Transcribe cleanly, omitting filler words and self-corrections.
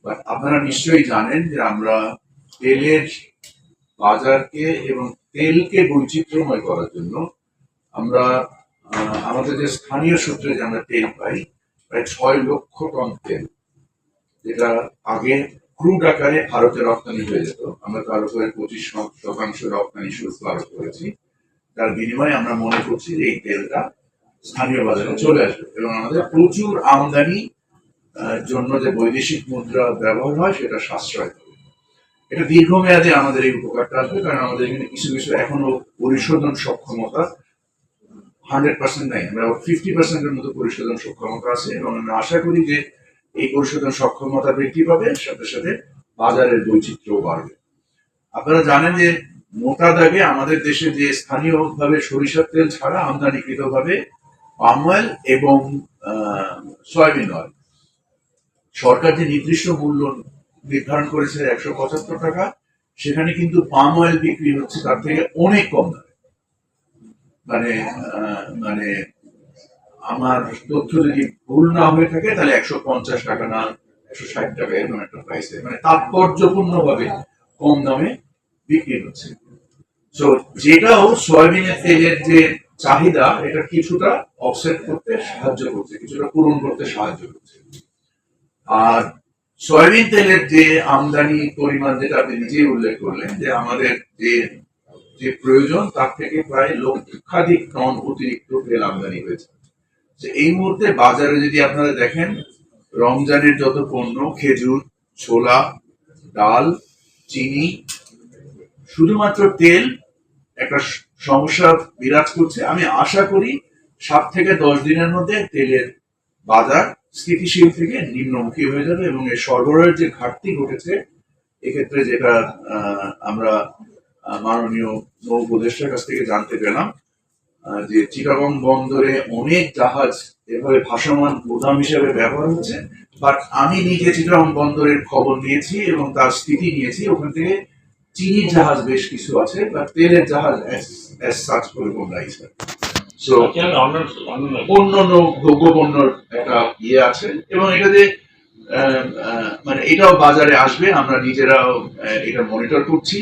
But আপনারা নিশ্চয়ই জানেন যে আমরা তেলের বাজারকে এবং তেলকে বৈচিত্র্যময় করার জন্য আমরা আমাদের যে স্থানীয় সূত্রে যে আমরা তেল পাই প্রায় 6 লক্ষ টন তেল, যেটা আগে ক্রুড আকারে ভারতে রপ্তানি হয়ে যেত, আমরা তার উপরে 25% রপ্তানি শুল্ক আরোপ করেছি। তার বিনিময়ে আমরা মনে করছি যে এই তেলটা স্থানীয় বাজারে চলে আসবে এবং আমাদের প্রচুর আমদানি জন্য যে বৈদেশিক মুদ্রা ব্যবহার হয় সেটা সাশ্রয় হবে। এটা দীর্ঘমেয়াদে আমাদের এই উপকারটা আসবে, কারণ আমাদের এখানে কিছু কিছু এখনো পরিশোধন সক্ষমতা 100% নাই, আমরা 50%-এর মতো পরিশোধন সক্ষমতা আছে এবং আমরা আশা করি যে এই পরিশোধন সক্ষমতা বৃদ্ধি পাবে, সাথে সাথে বাজারের বৈচিত্র্য বাড়বে। আপনারা জানেন যে মোটা দাগে আমাদের দেশে যে স্থানীয়ভাবে সরিষার তেল ছাড়া আমদানিকৃত ভাবে পাম অয়েল এবং সয়াবিন অয়েল, সরকার যে নির্দিষ্ট মূল্য নির্ধারণ করেছে 175 টাকা, সেখানে কিন্তু পাম অয়েল বিক্রি হচ্ছে তার থেকে অনেক কম দামে। মানে মানে আমার তথ্য যদি ভুল না হয়ে থাকে তাহলে 150 টাকা না 160 টাকা এরকম একটা প্রাইসে, মানে তাৎপর্যপূর্ণ ভাবে কম দামে বিক্রি হচ্ছে। তো যেটাও সয়াবিনের তেলের যে চাহিদা এটা কিছুটা অফসেট করতে সাহায্য করছে, কিছুটা পূরণ করতে সাহায্য করছে। আর সয়াবিন তেলের যে আমদানি পরিমাণ, যেটা আপনি নিজেই উল্লেখ করলেন যে আমাদের যে যে প্রয়োজন তার থেকে প্রায় লক্ষাধিক টন অতিরিক্ত তেল আমদানি হয়েছে। এই মুহূর্তে বাজারে যদি আপনারা দেখেন, রমজানের যত পণ্য, খেজুর, ছোলা, ডাল, চিনি, শুধুমাত্র তেল একটা সমস্যা বিরাজ করছে। আমি আশা করি 7 থেকে 10 দিনের মধ্যে তেলের বাজার স্থিতিশীল থেকে নিম্নমুখী হয়ে যাবে এবং এই সরবরাহের যে ঘাটতি ঘটেছে, এক্ষেত্রে যেটা আমরা মাননীয় নৌ উপদেষ্টার কাছ থেকে জানতে পেলাম যে চিটাগং বন্দরে অনেক জাহাজ এভাবে ভাসমান গুদাম হিসেবে ব্যবহার হচ্ছে। বাট আমি নিজে চিটাগং বন্দরের খবর নিয়েছি এবং তার স্থিতি নিয়েছি, ওখান থেকে চিনির জাহাজ বেশ কিছু আছে, বা তেলের জাহাজ সার্চ করে নাই স্যার। সো অন্য দ্রব্যপণ্যর একটা ইয়ে আছে এবং এটা যে মানে এটাও বাজারে আসবে, আমরা নিজেরাও এটা মনিটর করছি।